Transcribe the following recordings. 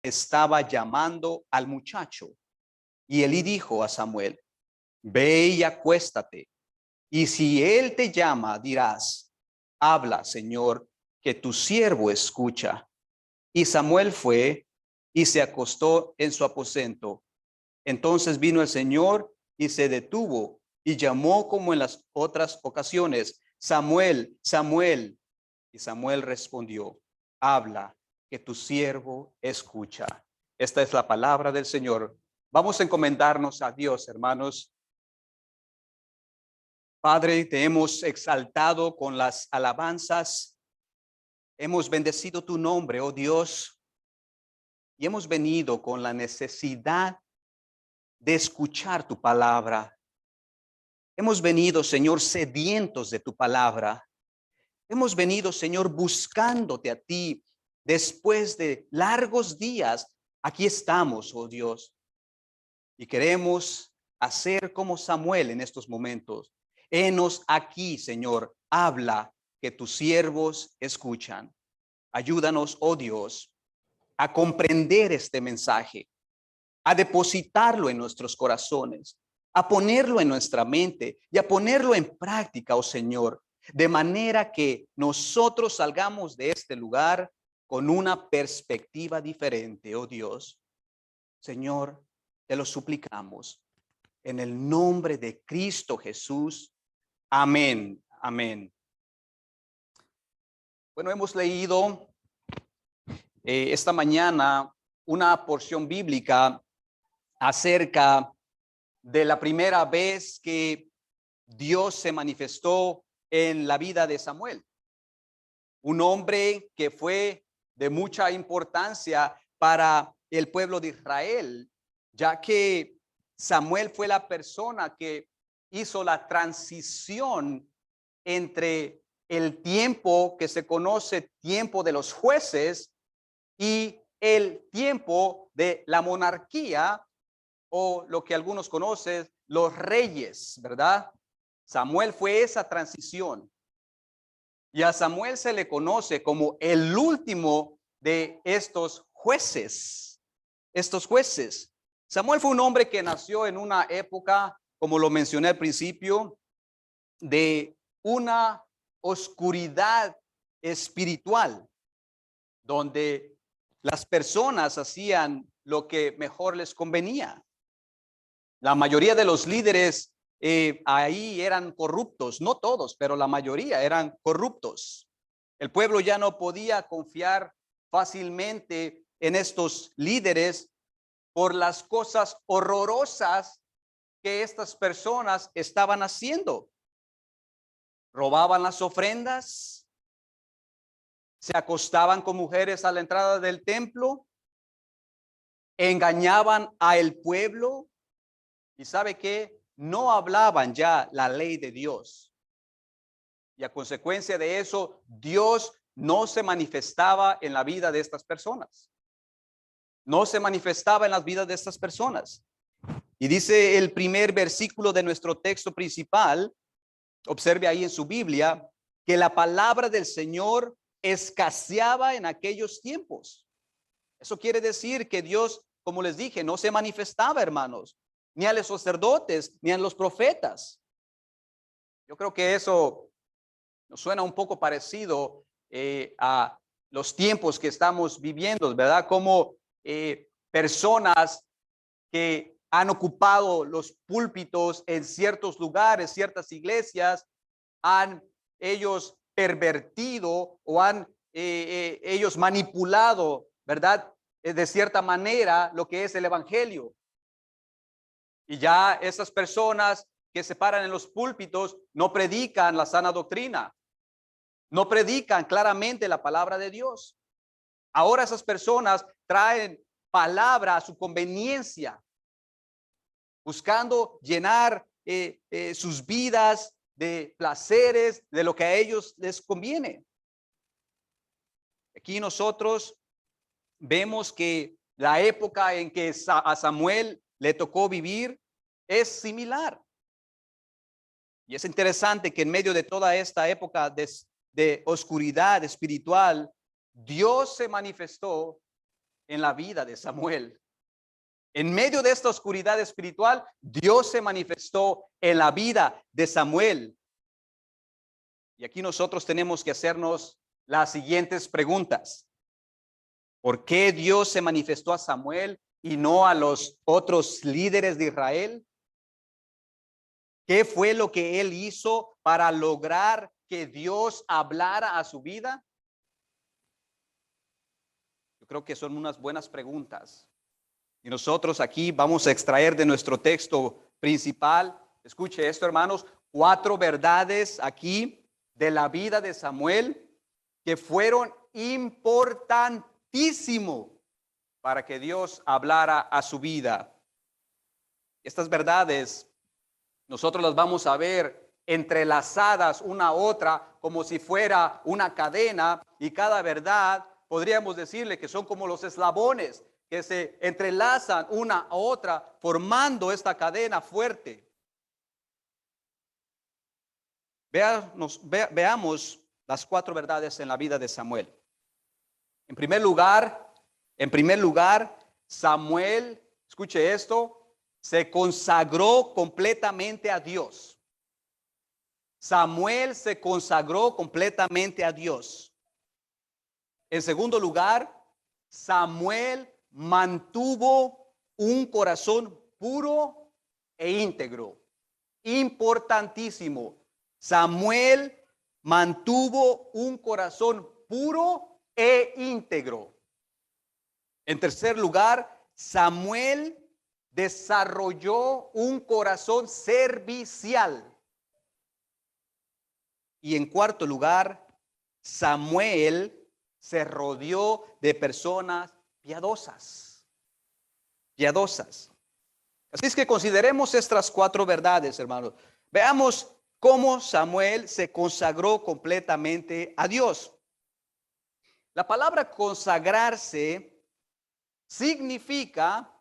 estaba llamando al muchacho. Y Elí dijo a Samuel: ve y acuéstate, y si él te llama, dirás: habla, Señor, que tu siervo escucha. Y Samuel fue y se acostó en su aposento. Entonces vino el Señor y se detuvo y llamó como en las otras ocasiones: Samuel, Samuel. Y Samuel respondió: habla, que tu siervo escucha. Esta es la palabra del Señor. Vamos a encomendarnos a Dios, hermanos. Padre, te hemos exaltado con las alabanzas. Hemos bendecido tu nombre, oh Dios, y hemos venido con la necesidad de escuchar tu palabra. Hemos venido, Señor, sedientos de tu palabra. Hemos venido, Señor, buscándote a ti. Después de largos días, aquí estamos, oh Dios. Y queremos hacer como Samuel en estos momentos. Henos aquí, Señor, habla, que tus siervos escuchan. Ayúdanos, oh Dios, a comprender este mensaje, a depositarlo en nuestros corazones, a ponerlo en nuestra mente y a ponerlo en práctica, oh Señor, de manera que nosotros salgamos de este lugar con una perspectiva diferente, oh Dios. Señor, te lo suplicamos en el nombre de Cristo Jesús. Amén. Amén. Bueno, hemos leído esta mañana una porción bíblica acerca de la primera vez que Dios se manifestó en la vida de Samuel, un hombre que fue de mucha importancia para el pueblo de Israel, ya que Samuel fue la persona que hizo la transición entre el tiempo que se conoce tiempo de los jueces y el tiempo de la monarquía, o lo que algunos conocen, los reyes, ¿verdad? Samuel fue esa transición. Y a Samuel se le conoce como el último de estos jueces. Estos jueces. Samuel fue un hombre que nació en una época, como lo mencioné al principio, de una oscuridad espiritual, donde las personas hacían lo que mejor les convenía. La mayoría de los líderes ahí eran corruptos, no todos, pero la mayoría eran corruptos. El pueblo ya no podía confiar fácilmente en estos líderes por las cosas horrorosas que estas personas estaban haciendo. Robaban las ofrendas, se acostaban con mujeres a la entrada del templo, engañaban al pueblo. Y sabe que no hablaban ya la ley de Dios. Y a consecuencia de eso, Dios no se manifestaba en la vida de estas personas. No se manifestaba en las vidas de estas personas. Y dice el primer versículo de nuestro texto principal, observe ahí en su Biblia, que la palabra del Señor escaseaba en aquellos tiempos. Eso quiere decir que Dios, como les dije, no se manifestaba, hermanos, ni a los sacerdotes, ni a los profetas. Yo creo que eso nos suena un poco parecido a los tiempos que estamos viviendo, ¿verdad? Como personas que han ocupado los púlpitos en ciertos lugares, ciertas iglesias, han ellos pervertido o han ellos manipulado, ¿verdad? De cierta manera lo que es el evangelio. Y ya esas personas que se paran en los púlpitos no predican la sana doctrina, no predican claramente la palabra de Dios. Ahora esas personas traen palabra a su conveniencia, buscando llenar sus vidas de placeres, de lo que a ellos les conviene. Aquí nosotros vemos que la época en que a Samuel le tocó vivir es similar. Y es interesante que en medio de toda esta época de oscuridad espiritual, Dios se manifestó en la vida de Samuel. En medio de esta oscuridad espiritual, Dios se manifestó en la vida de Samuel. Y aquí nosotros tenemos que hacernos las siguientes preguntas. ¿Por qué Dios se manifestó a Samuel y no a los otros líderes de Israel? ¿Qué fue lo que él hizo para lograr que Dios hablara a su vida? Yo creo que son unas buenas preguntas. Y nosotros aquí vamos a extraer de nuestro texto principal, escuche esto, hermanos, 4 verdades aquí de la vida de Samuel que fueron importantísimo para que Dios hablara a su vida. Estas verdades nosotros las vamos a ver entrelazadas una a otra como si fuera una cadena, y cada verdad podríamos decirle que son como los eslabones que se entrelazan una a otra formando esta cadena fuerte. Veamos las 4 verdades en la vida de Samuel. En primer lugar, Samuel, escuche esto, se consagró completamente a Dios. Samuel se consagró completamente a Dios. En segundo lugar, Samuel mantuvo un corazón puro e íntegro. Importantísimo. Samuel mantuvo un corazón puro e íntegro. En tercer lugar, Samuel desarrolló un corazón servicial. Y en cuarto lugar, Samuel se rodeó de personas piadosas. Así es que consideremos estas 4 verdades, hermanos. Veamos cómo Samuel se consagró completamente a Dios. La palabra consagrarse significa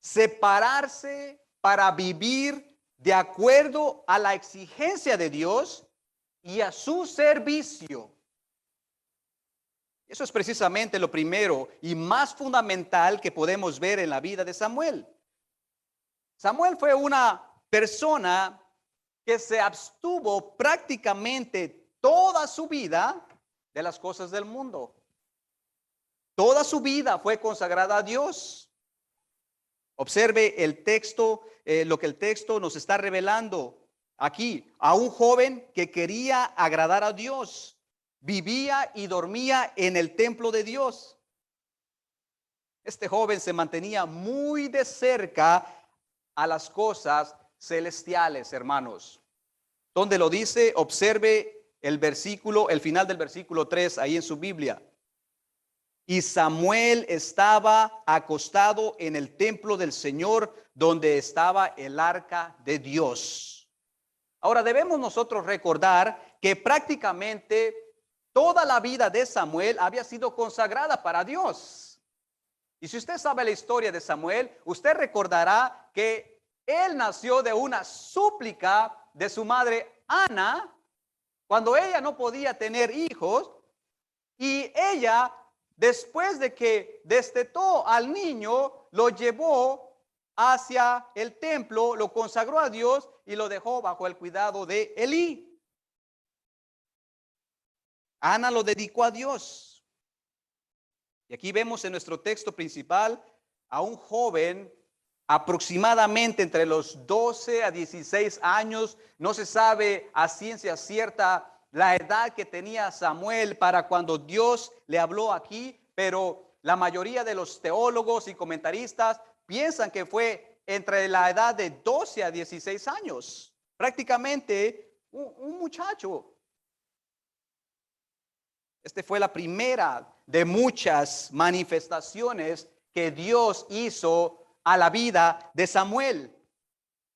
separarse para vivir de acuerdo a la exigencia de Dios y a su servicio. Eso es precisamente lo primero y más fundamental que podemos ver en la vida de Samuel. Samuel fue una persona que se abstuvo prácticamente toda su vida de las cosas del mundo. Toda su vida fue consagrada a Dios. Observe el texto, lo que el texto nos está revelando aquí. A un joven que quería agradar a Dios. Vivía y dormía en el templo de Dios. Este joven se mantenía muy de cerca a las cosas celestiales, hermanos. ¿Dónde lo dice? Observe el final del versículo 3 ahí en su Biblia. Y Samuel estaba acostado en el templo del Señor, donde estaba el arca de Dios. Ahora debemos nosotros recordar que prácticamente toda la vida de Samuel había sido consagrada para Dios. Y si usted sabe la historia de Samuel, usted recordará que él nació de una súplica de su madre Ana, cuando ella no podía tener hijos, y ella, después de que destetó al niño, lo llevó hacia el templo, lo consagró a Dios y lo dejó bajo el cuidado de Elí. Ana lo dedicó a Dios. Y aquí vemos en nuestro texto principal a un joven aproximadamente entre los 12 a 16 años. No se sabe a ciencia cierta la edad que tenía Samuel para cuando Dios le habló aquí, pero la mayoría de los teólogos y comentaristas piensan que fue entre la edad de 12 a 16 años. Prácticamente un muchacho. Esta fue la primera de muchas manifestaciones que Dios hizo a la vida de Samuel.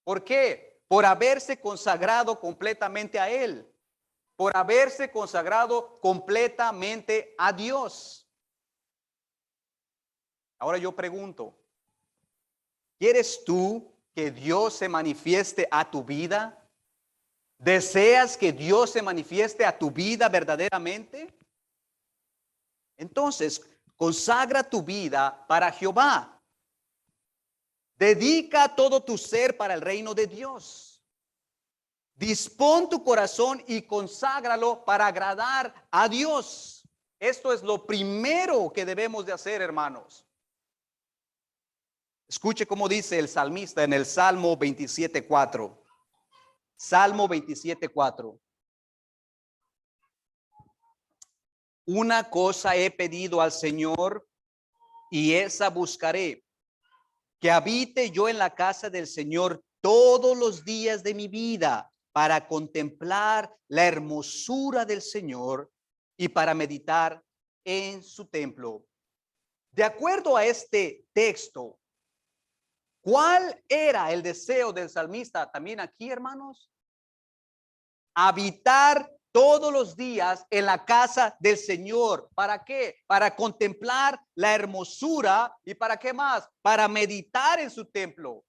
¿Por qué? Por haberse consagrado completamente a él. Por haberse consagrado completamente a Dios. Ahora yo pregunto, ¿quieres tú que Dios se manifieste a tu vida? ¿Deseas que Dios se manifieste a tu vida verdaderamente? Entonces, Consagra tu vida para Jehová. Dedica todo tu ser para el reino de Dios. Dispón tu corazón y conságralo para agradar a Dios. Esto es lo primero que debemos de hacer, hermanos. Escuche cómo dice el salmista en el Salmo 27:4. Salmo 27:4. Una cosa he pedido al Señor y esa buscaré, que habite yo en la casa del Señor todos los días de mi vida, para contemplar la hermosura del Señor y para meditar en su templo. De acuerdo a este texto, ¿cuál era el deseo del salmista también aquí, hermanos? Habitar todos los días en la casa del Señor. ¿Para qué? Para contemplar la hermosura. ¿Y para qué más? Para meditar en su templo.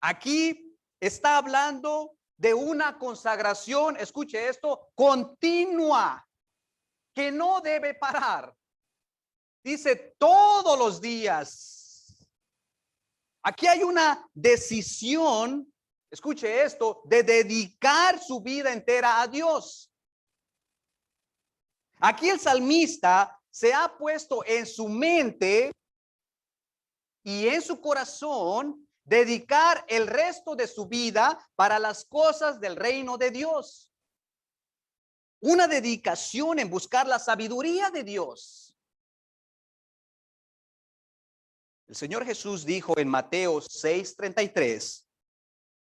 Aquí está hablando de una consagración, escuche esto, continua, que no debe parar. Dice todos los días. Aquí hay una decisión, escuche esto, de dedicar su vida entera a Dios. Aquí el salmista se ha puesto en su mente y en su corazón dedicar el resto de su vida para las cosas del reino de Dios. Una dedicación en buscar la sabiduría de Dios. El Señor Jesús dijo en Mateo 6:33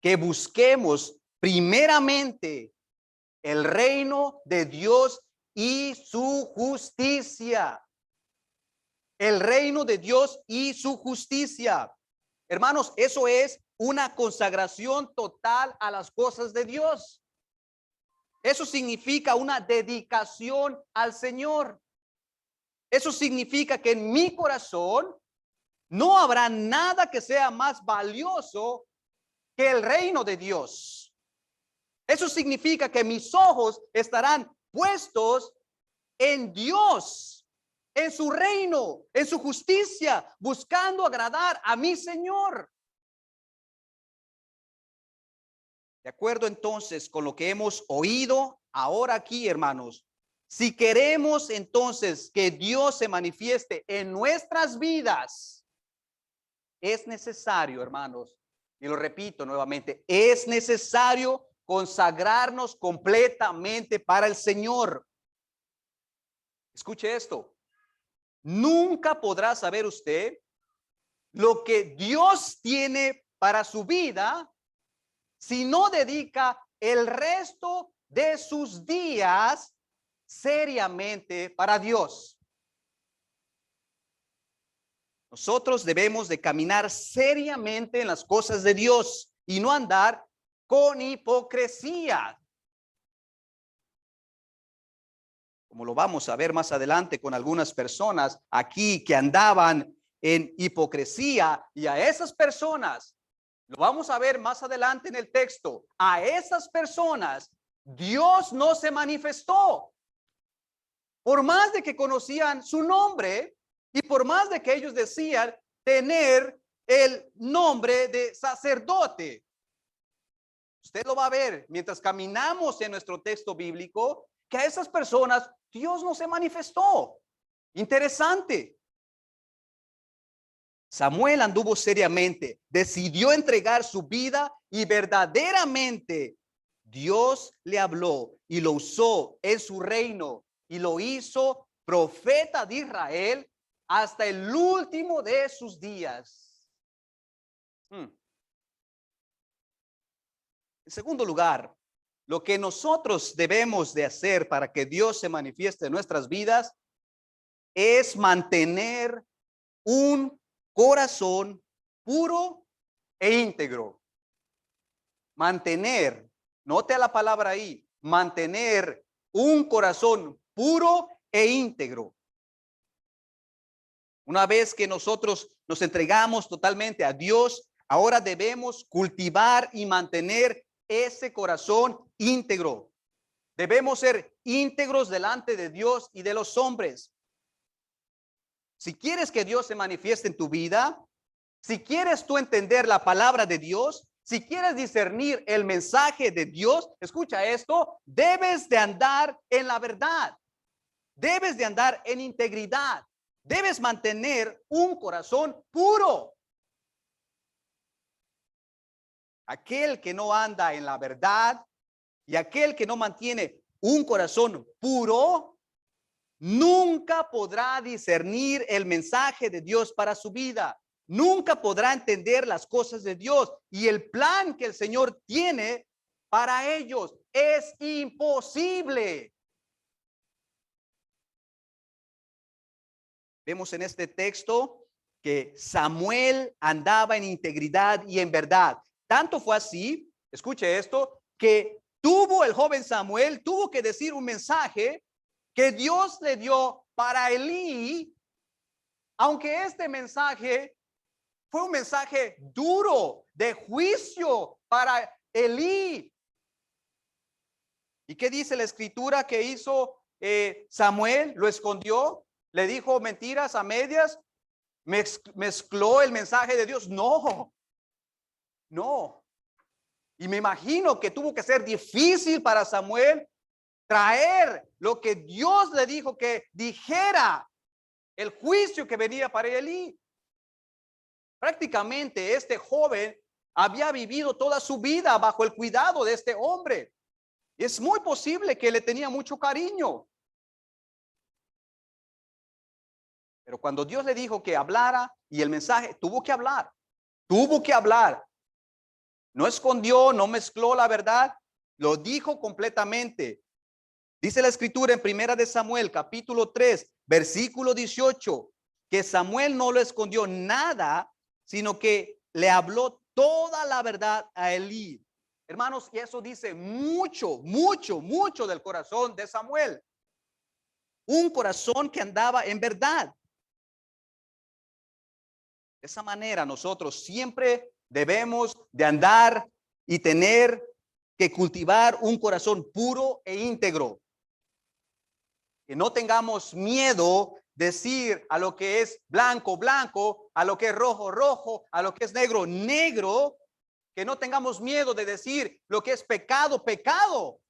que busquemos primeramente el reino de Dios y su justicia. El reino de Dios y su justicia. Hermanos, eso es una consagración total a las cosas de Dios. Eso significa una dedicación al Señor. Eso significa que en mi corazón no habrá nada que sea más valioso que el reino de Dios. Eso significa que mis ojos estarán puestos en Dios, en su reino, en su justicia, buscando agradar a mi Señor. De acuerdo entonces con lo que hemos oído ahora aquí, hermanos, si queremos entonces que Dios se manifieste en nuestras vidas, es necesario, hermanos, y lo repito nuevamente, es necesario consagrarnos completamente para el Señor. Escuche esto. Nunca podrá saber usted lo que Dios tiene para su vida si no dedica el resto de sus días seriamente para Dios. Nosotros debemos de caminar seriamente en las cosas de Dios y no andar con hipocresía. Como lo vamos a ver más adelante con algunas personas aquí que andaban en hipocresía, y a esas personas, lo vamos a ver más adelante en el texto, a esas personas Dios no se manifestó. Por más de que conocían su nombre y por más de que ellos decían tener el nombre de sacerdote. Usted lo va a ver mientras caminamos en nuestro texto bíblico, que a esas personas Dios no se manifestó. Interesante. Samuel anduvo seriamente, decidió entregar su vida y verdaderamente Dios le habló y lo usó en su reino y lo hizo profeta de Israel hasta el último de sus días. En segundo lugar, lo que nosotros debemos de hacer para que Dios se manifieste en nuestras vidas es mantener un corazón puro e íntegro. Mantener, note la palabra ahí, mantener un corazón puro e íntegro. Una vez que nosotros nos entregamos totalmente a Dios, ahora debemos cultivar y mantener ese corazón íntegro. Debemos ser íntegros delante de Dios y de los hombres. si quieres que Dios se manifieste en tu vida, si quieres tú entender la palabra de Dios, si quieres discernir el mensaje de Dios, escucha esto, debes de andar en la verdad, debes de andar en integridad, debes mantener un corazón puro. Aquel que no anda en la verdad y aquel que no mantiene un corazón puro, nunca podrá discernir el mensaje de Dios para su vida. Nunca podrá entender las cosas de Dios y el plan que el Señor tiene para ellos. Es imposible. Vemos en este texto que Samuel andaba en integridad y en verdad. Tanto fue así, escuche esto, que el joven Samuel tuvo que decir un mensaje que Dios le dio para Elí, aunque este mensaje fue un mensaje duro de juicio para Elí. ¿Y qué dice la escritura que hizo Samuel? Lo escondió, le dijo mentiras a medias, mezcló el mensaje de Dios. No, no. Y me imagino que tuvo que ser difícil para Samuel traer lo que Dios le dijo que dijera, el juicio que venía para Elí. Prácticamente este joven había vivido toda su vida bajo el cuidado de este hombre. Es muy posible que le tenía mucho cariño. Pero cuando Dios le dijo que hablara y el mensaje, tuvo que hablar. Tuvo que hablar. No escondió, no mezcló la verdad, lo dijo completamente. Dice la escritura en Primera de Samuel, capítulo 3, versículo 18, que Samuel no lo escondió nada, sino que le habló toda la verdad a Elí. Hermanos, y eso dice mucho, mucho, mucho del corazón de Samuel. Un corazón que andaba en verdad. De esa manera nosotros siempre debemos de andar y tener que cultivar un corazón puro e íntegro. Que no tengamos miedo decir a lo que es blanco, blanco, a lo que es rojo, rojo, a lo que es negro, negro. Que no tengamos miedo de decir lo que es pecado, pecado.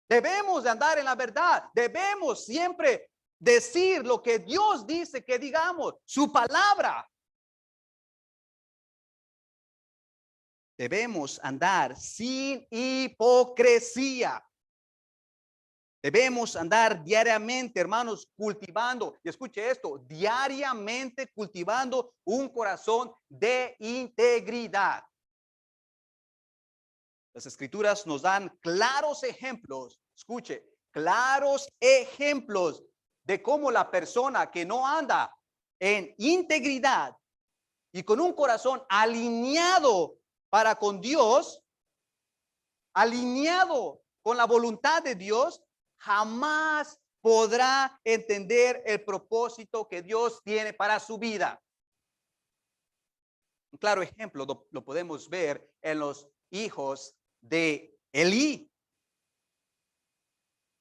Debemos de andar en la verdad. Debemos siempre decir lo que Dios dice que digamos, su palabra. Debemos andar sin hipocresía. Debemos andar diariamente, hermanos, cultivando, y escuche esto, diariamente cultivando un corazón de integridad. Las escrituras nos dan claros ejemplos, escuche, claros ejemplos de cómo la persona que no anda en integridad y con un corazón alineado para con Dios, alineado con la voluntad de Dios, jamás podrá entender el propósito que Dios tiene para su vida. Un claro ejemplo lo podemos ver en los hijos de Elí.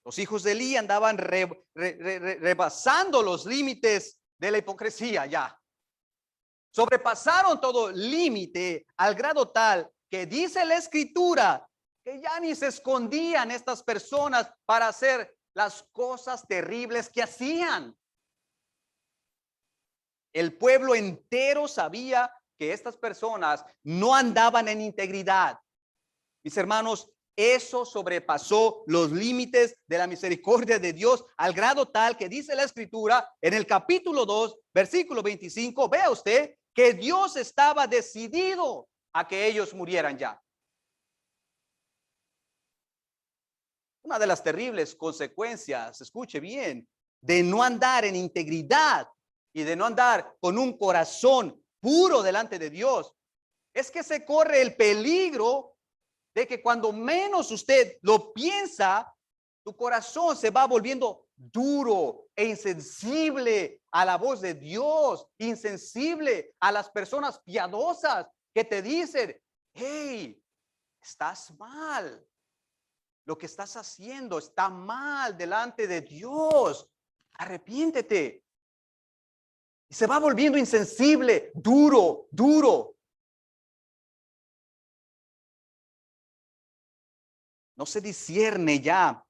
Los hijos de Elí andaban rebasando los límites de la hipocresía ya. Sobrepasaron todo límite al grado tal que dice la escritura que ya ni se escondían estas personas para hacer las cosas terribles que hacían. El pueblo entero sabía que estas personas no andaban en integridad. Mis hermanos, eso sobrepasó los límites de la misericordia de Dios al grado tal que dice la escritura en el capítulo 2, versículo 25, vea usted que Dios estaba decidido a que ellos murieran ya. Una de las terribles consecuencias, escuche bien, de no andar en integridad y de no andar con un corazón puro delante de Dios, es que se corre el peligro de que cuando menos usted lo piensa, tu corazón se va volviendo duro e insensible a la voz de Dios, insensible a las personas piadosas que te dicen, hey, estás mal. Lo que estás haciendo está mal delante de Dios. Arrepiéntete. Y se va volviendo insensible, duro, duro. No se discierne ya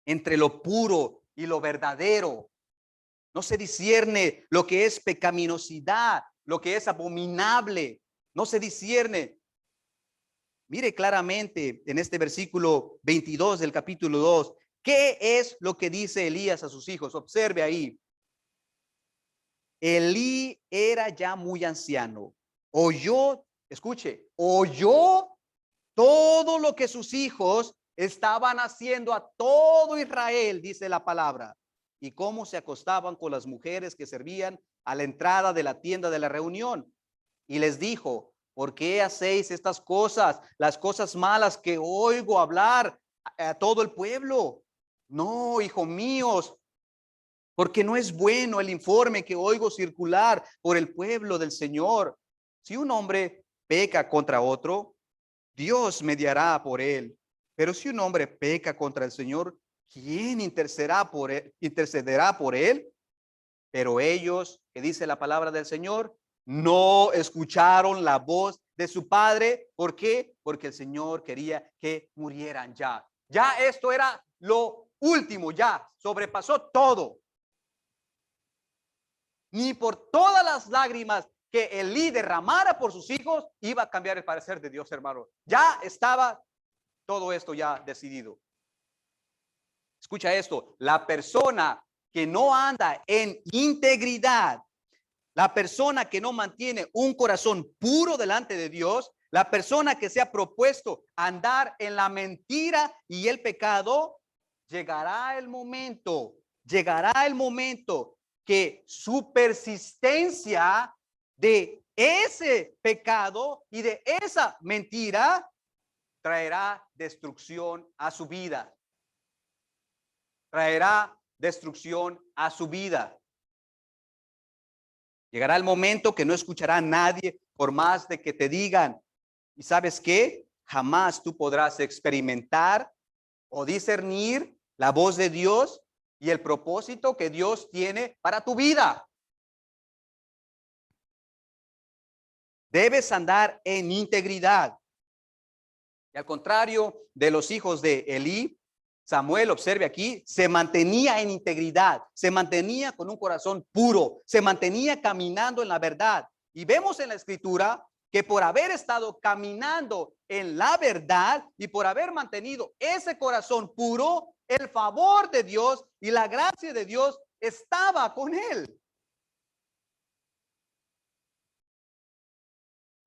entre lo puro y lo verdadero. No se discierne lo que es pecaminosidad, lo que es abominable. No se discierne. Mire claramente en este versículo 22 del capítulo 2, ¿qué es lo que dice Elías a sus hijos? Observe ahí. Elí era ya muy anciano. Oyó todo lo que sus hijos estaban haciendo a todo Israel, dice la palabra, y cómo se acostaban con las mujeres que servían a la entrada de la tienda de la reunión. Y les dijo, ¿por qué hacéis estas cosas? Las cosas malas que oigo hablar a todo el pueblo. No, hijos míos, porque no es bueno el informe que oigo circular por el pueblo del Señor. Si un hombre peca contra otro, Dios mediará por él. Pero si un hombre peca contra el Señor, ¿quién intercederá por él? Pero ellos, que dice la palabra del Señor, no escucharon la voz de su padre. ¿Por qué? Porque el Señor quería que murieran ya. Ya esto era lo último, ya sobrepasó todo. Ni por todas las lágrimas que Elí derramara por sus hijos iba a cambiar el parecer de Dios, hermano. Ya estaba todo esto ya decidido. Escucha esto, la persona que no anda en integridad, la persona que no mantiene un corazón puro delante de Dios, la persona que se ha propuesto andar en la mentira y el pecado, llegará el momento que su persistencia de ese pecado y de esa mentira traerá destrucción a su vida. Traerá destrucción a su vida. Llegará el momento que no escuchará a nadie por más de que te digan. ¿Y sabes qué? Jamás tú podrás experimentar o discernir la voz de Dios y el propósito que Dios tiene para tu vida. Debes andar en integridad. Y al contrario de los hijos de Elí, Samuel, observe aquí, se mantenía en integridad, se mantenía con un corazón puro, se mantenía caminando en la verdad. Y vemos en la escritura que por haber estado caminando en la verdad y por haber mantenido ese corazón puro, el favor de Dios y la gracia de Dios estaba con él.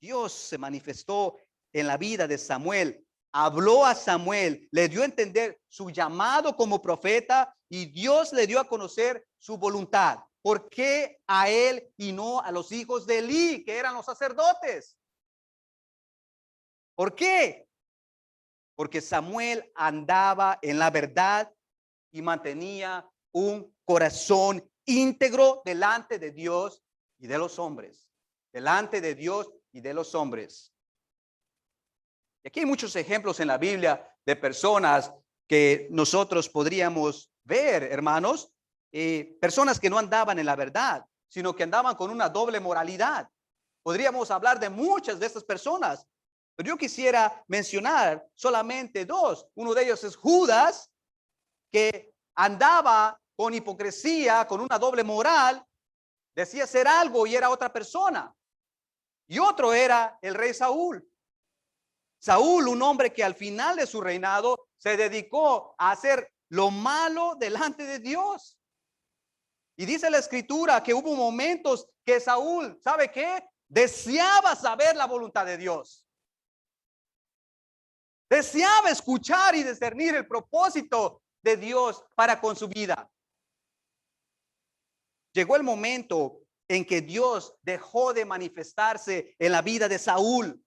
Dios se manifestó en la vida de Samuel, habló a Samuel, le dio a entender su llamado como profeta y Dios le dio a conocer su voluntad. ¿Por qué a él y no a los hijos de Elí, que eran los sacerdotes? ¿Por qué? Porque Samuel andaba en la verdad y mantenía un corazón íntegro delante de Dios y de los hombres. Delante de Dios y de los hombres. Y aquí hay muchos ejemplos en la Biblia de personas que nosotros podríamos ver, hermanos, personas que no andaban en la verdad, sino que andaban con una doble moralidad. Podríamos hablar de muchas de estas personas, pero yo quisiera mencionar solamente dos. Uno de ellos es Judas, que andaba con hipocresía, con una doble moral, decía ser algo y era otra persona. Y otro era el rey Saúl. Saúl, un hombre que al final de su reinado se dedicó a hacer lo malo delante de Dios. Y dice la escritura que hubo momentos que Saúl, ¿sabe qué? Deseaba saber la voluntad de Dios. Deseaba escuchar y discernir el propósito de Dios para con su vida. Llegó el momento en que Dios dejó de manifestarse en la vida de Saúl.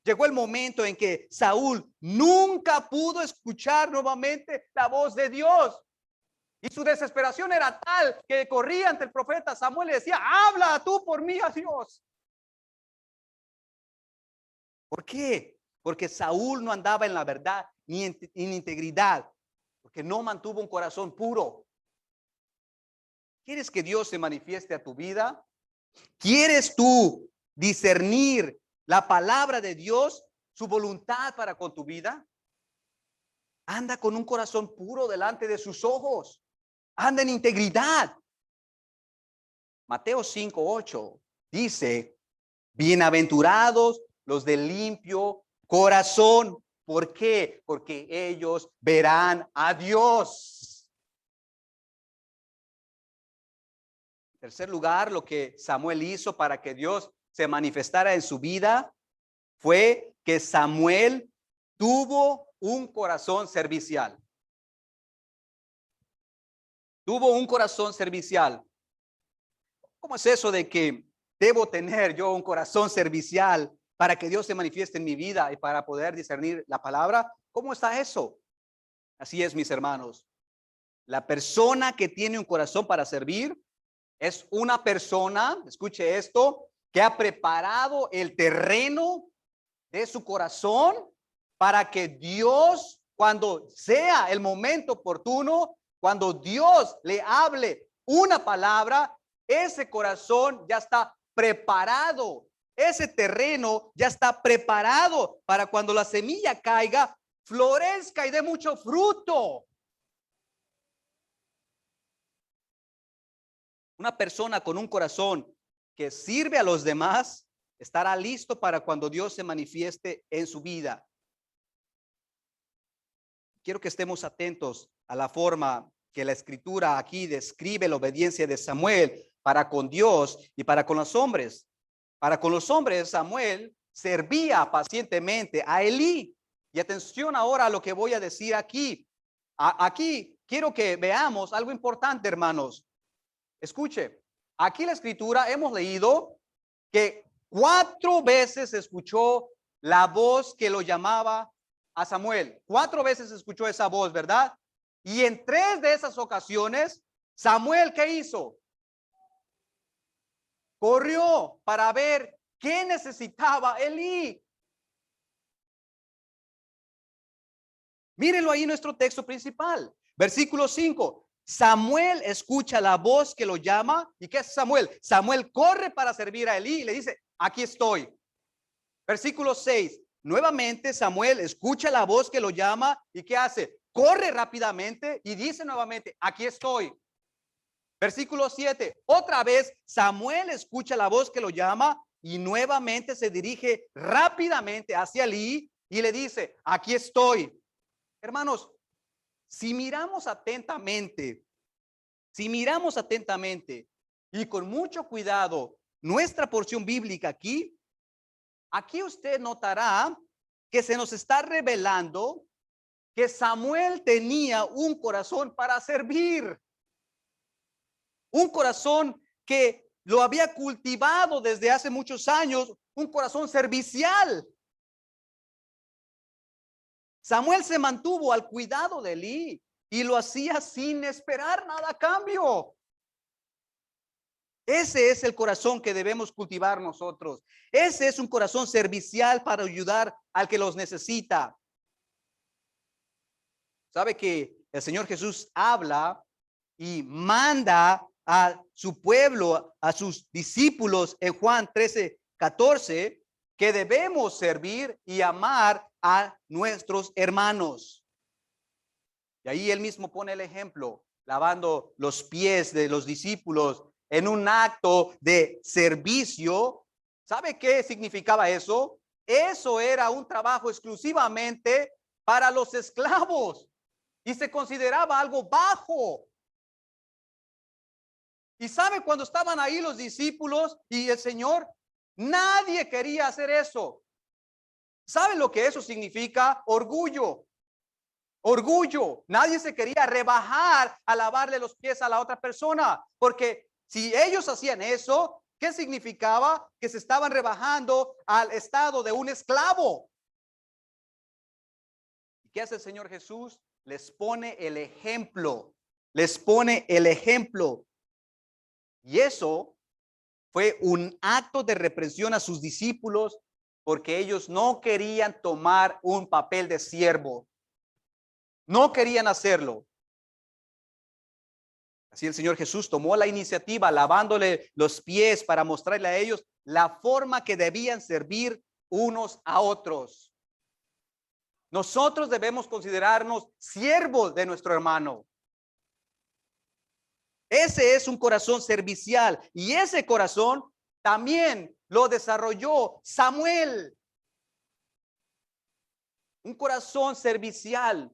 Llegó el momento en que Saúl nunca pudo escuchar nuevamente la voz de Dios. Y su desesperación era tal que corría ante el profeta Samuel y decía, habla tú por mí a Dios. ¿Por qué? Porque Saúl no andaba en la verdad ni en integridad, porque no mantuvo un corazón puro. ¿Quieres que Dios se manifieste a tu vida? ¿Quieres tú discernir la palabra de Dios, su voluntad para con tu vida? Anda con un corazón puro delante de sus ojos. Anda en integridad. Mateo 5:8 dice, bienaventurados los de limpio corazón. ¿Por qué? Porque ellos verán a Dios. En tercer lugar, lo que Samuel hizo para que Dios se manifestara en su vida fue que Samuel tuvo un corazón servicial. Tuvo un corazón servicial. ¿Cómo es eso de que debo tener yo un corazón servicial para que Dios se manifieste en mi vida y para poder discernir la palabra? ¿Cómo está eso? Así es, mis hermanos. La persona que tiene un corazón para servir es una persona, escuche esto, que ha preparado el terreno de su corazón para que Dios, cuando sea el momento oportuno, cuando Dios le hable una palabra, ese corazón ya está preparado. Ese terreno ya está preparado para cuando la semilla caiga, florezca y dé mucho fruto. Una persona con un corazón que sirve a los demás estará listo para cuando Dios se manifieste en su vida. Quiero que estemos atentos a la forma que la escritura aquí describe la obediencia de Samuel para con Dios y para con los hombres. Para con los hombres, Samuel servía pacientemente a Elí. Y atención ahora a lo que voy a decir aquí. Aquí quiero que veamos algo importante, hermanos. Escuche, aquí la escritura hemos leído que 4 veces escuchó la voz que lo llamaba a Samuel. 4 veces escuchó esa voz, ¿verdad? Y en 3 de esas ocasiones, Samuel, ¿qué hizo? Corrió para ver qué necesitaba Elí. Mírenlo ahí en nuestro texto principal. Versículo 5. Samuel escucha la voz que lo llama. ¿Y qué hace Samuel? Samuel corre para servir a Elí y le dice, aquí estoy. Versículo 6. Nuevamente Samuel escucha la voz que lo llama y ¿qué hace? Corre rápidamente y dice nuevamente, aquí estoy. Versículo 7. Otra vez Samuel escucha la voz que lo llama y nuevamente se dirige rápidamente hacia Elí y le dice, aquí estoy. Hermanos, si miramos atentamente y con mucho cuidado nuestra porción bíblica aquí usted notará que se nos está revelando que Samuel tenía un corazón para servir, un corazón que lo había cultivado desde hace muchos años, un corazón servicial. Samuel se mantuvo al cuidado de Elí y lo hacía sin esperar nada a cambio. Ese es el corazón que debemos cultivar nosotros. Ese es un corazón servicial para ayudar al que los necesita. Sabe que el Señor Jesús habla y manda a su pueblo, a sus discípulos en Juan 13:14, que debemos servir y amar a nuestros hermanos. Y ahí él mismo pone el ejemplo, lavando los pies de los discípulos en un acto de servicio. ¿Sabe qué significaba eso? Eso era un trabajo exclusivamente para los esclavos y se consideraba algo bajo. Y sabe, cuando estaban ahí los discípulos y el Señor, nadie quería hacer eso. ¿Sabe lo que eso significa? Orgullo. Orgullo. Nadie se quería rebajar a lavarle los pies a la otra persona, porque si ellos hacían eso, ¿qué significaba? Que se estaban rebajando al estado de un esclavo. ¿Y qué hace el Señor Jesús? Les pone el ejemplo. Les pone el ejemplo. Y eso fue un acto de reprensión a sus discípulos porque ellos no querían tomar un papel de siervo. No querían hacerlo. Así el Señor Jesús tomó la iniciativa, lavándole los pies para mostrarle a ellos la forma que debían servir unos a otros. Nosotros debemos considerarnos siervos de nuestro hermano. Ese es un corazón servicial y ese corazón también lo desarrolló Samuel. Un corazón servicial.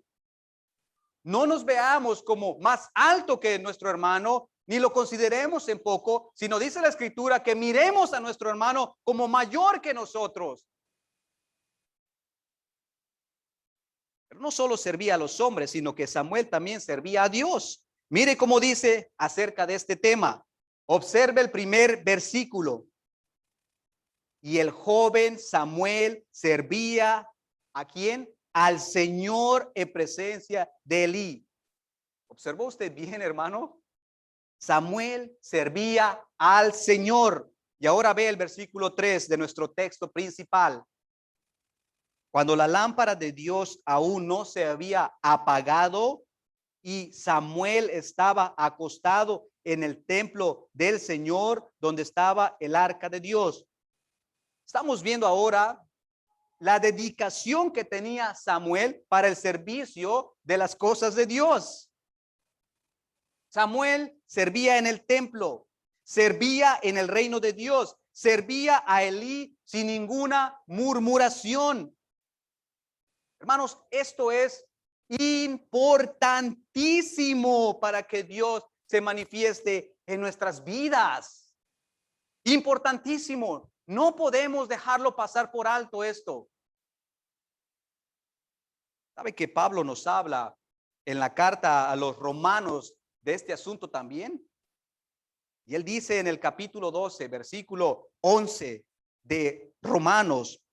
No nos veamos como más alto que nuestro hermano, ni lo consideremos en poco, sino dice la Escritura que miremos a nuestro hermano como mayor que nosotros. Pero no solo servía a los hombres, sino que Samuel también servía a Dios. Mire cómo dice acerca de este tema. Observe el primer versículo. Y el joven Samuel servía ¿a quién? Al Señor en presencia de Elí. ¿Observó usted bien, hermano? Samuel servía al Señor. Y ahora ve el versículo 3 de nuestro texto principal. Cuando la lámpara de Dios aún no se había apagado y Samuel estaba acostado en el templo del Señor donde estaba el arca de Dios. Estamos viendo ahora la dedicación que tenía Samuel para el servicio de las cosas de Dios. Samuel servía en el templo, servía en el reino de Dios, servía a Elí sin ninguna murmuración. Hermanos, esto es importantísimo para que Dios se manifieste en nuestras vidas. Importantísimo. No podemos dejarlo pasar por alto esto. ¿Sabe que Pablo nos habla en la carta a los romanos de este asunto también? Y él dice en el capítulo 12, versículo 11 de Romanos,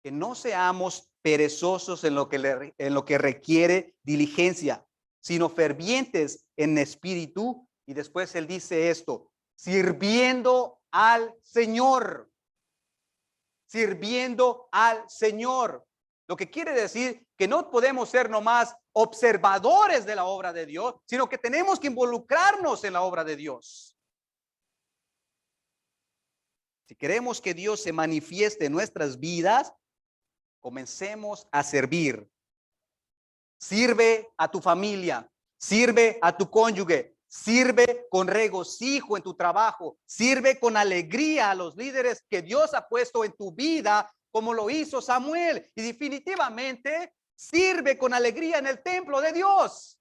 que no seamos perezosos en lo que requiere diligencia, sino fervientes en espíritu. Y después él dice esto, sirviendo al Señor. Sirviendo al Señor. Lo que quiere decir que no podemos ser nomás observadores de la obra de Dios, sino que tenemos que involucrarnos en la obra de Dios. Si queremos que Dios se manifieste en nuestras vidas, comencemos a servir. Sirve a tu familia, sirve a tu cónyuge, sirve con regocijo en tu trabajo, sirve con alegría a los líderes que Dios ha puesto en tu vida, como lo hizo Samuel, y definitivamente sirve con alegría en el templo de Dios.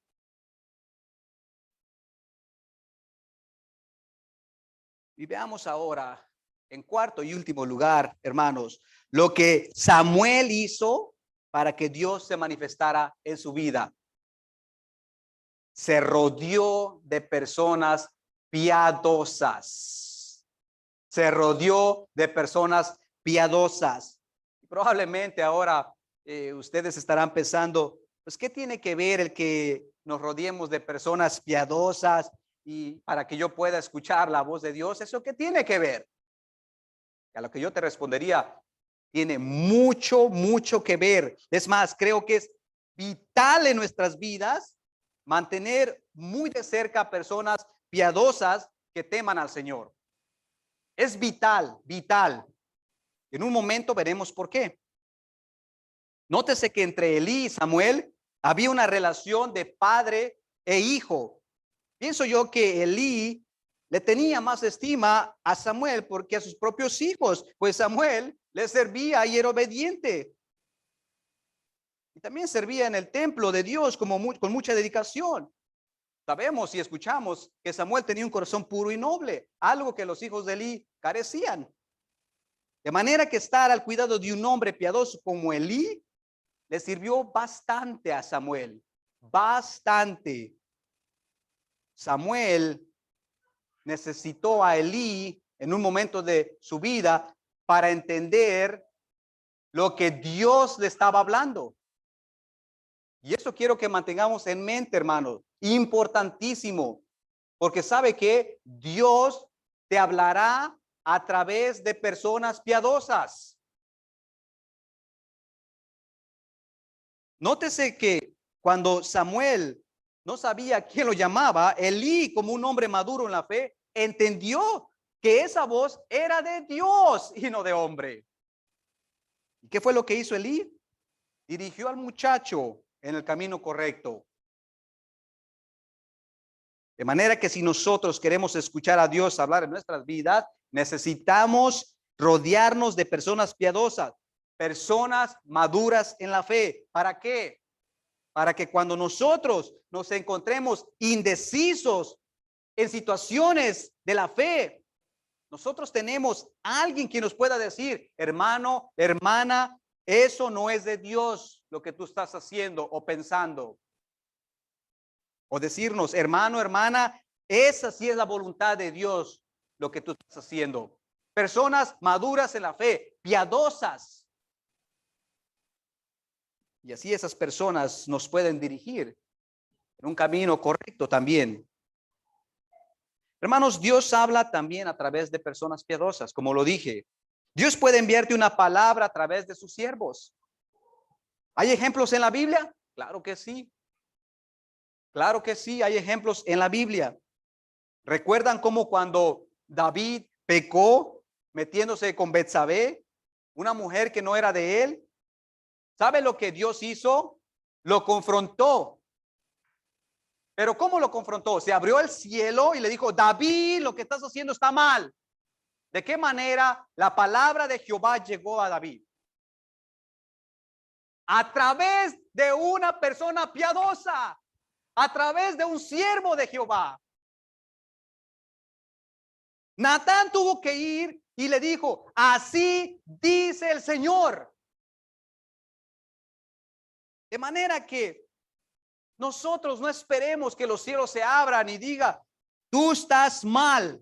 Y veamos ahora, en cuarto y último lugar, hermanos, lo que Samuel hizo para que Dios se manifestara en su vida. Se rodeó de personas piadosas. Se rodeó de personas piadosas. Probablemente ahora ustedes estarán pensando, pues, ¿qué tiene que ver el que nos rodeemos de personas piadosas y para que yo pueda escuchar la voz de Dios? ¿Eso qué tiene que ver? A lo que yo te respondería, tiene mucho, mucho que ver. Es más, creo que es vital en nuestras vidas mantener muy de cerca personas piadosas que teman al Señor. Es vital, vital. En un momento veremos por qué. Nótese que entre Elí y Samuel había una relación de padre e hijo. Pienso yo que Elí le tenía más estima a Samuel porque a sus propios hijos, pues Samuel le servía y era obediente. Y también servía en el templo de Dios con mucha dedicación. Sabemos y escuchamos que Samuel tenía un corazón puro y noble, algo que los hijos de Elí carecían. De manera que estar al cuidado de un hombre piadoso como Elí le sirvió bastante a Samuel, bastante. Samuel necesitó a Elí en un momento de su vida para entender lo que Dios le estaba hablando. Y eso quiero que mantengamos en mente, hermanos, importantísimo, porque sabe que Dios te hablará a través de personas piadosas. Nótese que cuando Samuel no sabía quién lo llamaba, Elí, como un hombre maduro en la fe, entendió que esa voz era de Dios y no de hombre. ¿Y qué fue lo que hizo Elí? Dirigió al muchacho en el camino correcto. De manera que si nosotros queremos escuchar a Dios hablar en nuestras vidas, necesitamos rodearnos de personas piadosas, personas maduras en la fe. ¿Para qué? Para que cuando nosotros nos encontremos indecisos en situaciones de la fe, nosotros tenemos a alguien que nos pueda decir, hermano, hermana, eso no es de Dios lo que tú estás haciendo o pensando. O decirnos, hermano, hermana, esa sí es la voluntad de Dios lo que tú estás haciendo. Personas maduras en la fe, piadosas. Y así esas personas nos pueden dirigir en un camino correcto también. Hermanos, Dios habla también a través de personas piadosas, como lo dije. Dios puede enviarte una palabra a través de sus siervos. ¿Hay ejemplos en la Biblia? Claro que sí. Claro que sí, hay ejemplos en la Biblia. ¿Recuerdan cómo cuando David pecó metiéndose con Betsabé, una mujer que no era de él? ¿Sabe lo que Dios hizo? Lo confrontó. Pero ¿cómo lo confrontó? Se abrió el cielo y le dijo, David, lo que estás haciendo está mal. ¿De qué manera la palabra de Jehová llegó a David? A través de una persona piadosa, a través de un siervo de Jehová. Natán tuvo que ir y le dijo, así dice el Señor. De manera que nosotros no esperemos que los cielos se abran y diga, tú estás mal.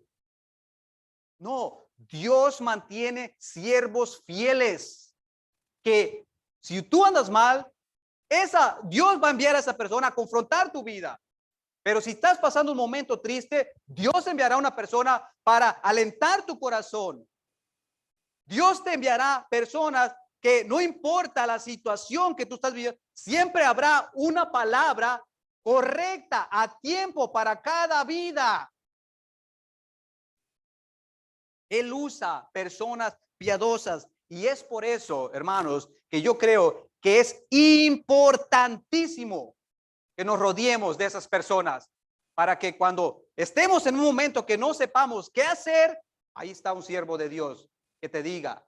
No, Dios mantiene siervos fieles que si tú andas mal, Dios va a enviar a esa persona a confrontar tu vida. Pero si estás pasando un momento triste, Dios enviará una persona para alentar tu corazón. Dios te enviará personas que no importa la situación que tú estás viviendo, siempre habrá una palabra correcta a tiempo para cada vida. Él usa personas piadosas y es por eso, hermanos, que yo creo que es importantísimo que nos rodeemos de esas personas para que cuando estemos en un momento que no sepamos qué hacer, ahí está un siervo de Dios que te diga,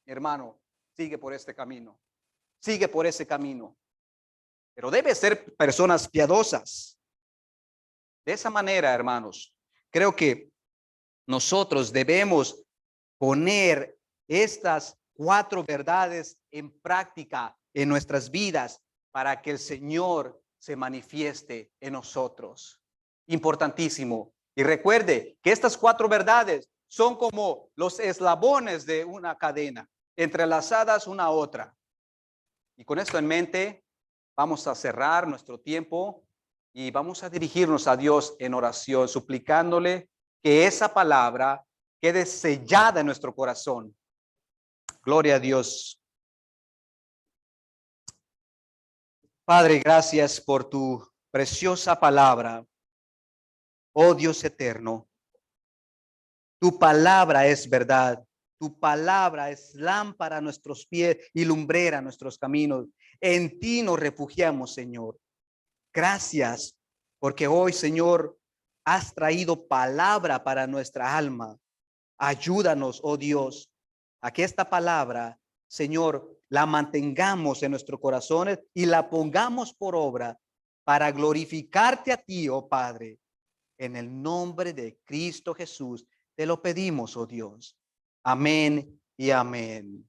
hermano, sigue por este camino, sigue por ese camino. Pero debe ser personas piadosas. De esa manera, hermanos, creo que nosotros debemos poner estas 4 verdades en práctica en nuestras vidas para que el Señor se manifieste en nosotros. Importantísimo. Y recuerde que estas 4 verdades son como los eslabones de una cadena, entrelazadas una a otra. Y con esto en mente, vamos a cerrar nuestro tiempo y vamos a dirigirnos a Dios en oración, suplicándole que esa palabra quede sellada en nuestro corazón. Gloria a Dios. Padre, gracias por tu preciosa palabra. Oh Dios eterno, tu palabra es verdad. Tu palabra es lámpara a nuestros pies y lumbrera a nuestros caminos. En ti nos refugiamos, Señor. Gracias, porque hoy, Señor, has traído palabra para nuestra alma. Ayúdanos, oh Dios, a que esta palabra, Señor, la mantengamos en nuestros corazones y la pongamos por obra para glorificarte a ti, oh Padre. En el nombre de Cristo Jesús, te lo pedimos, oh Dios. Amén y amén.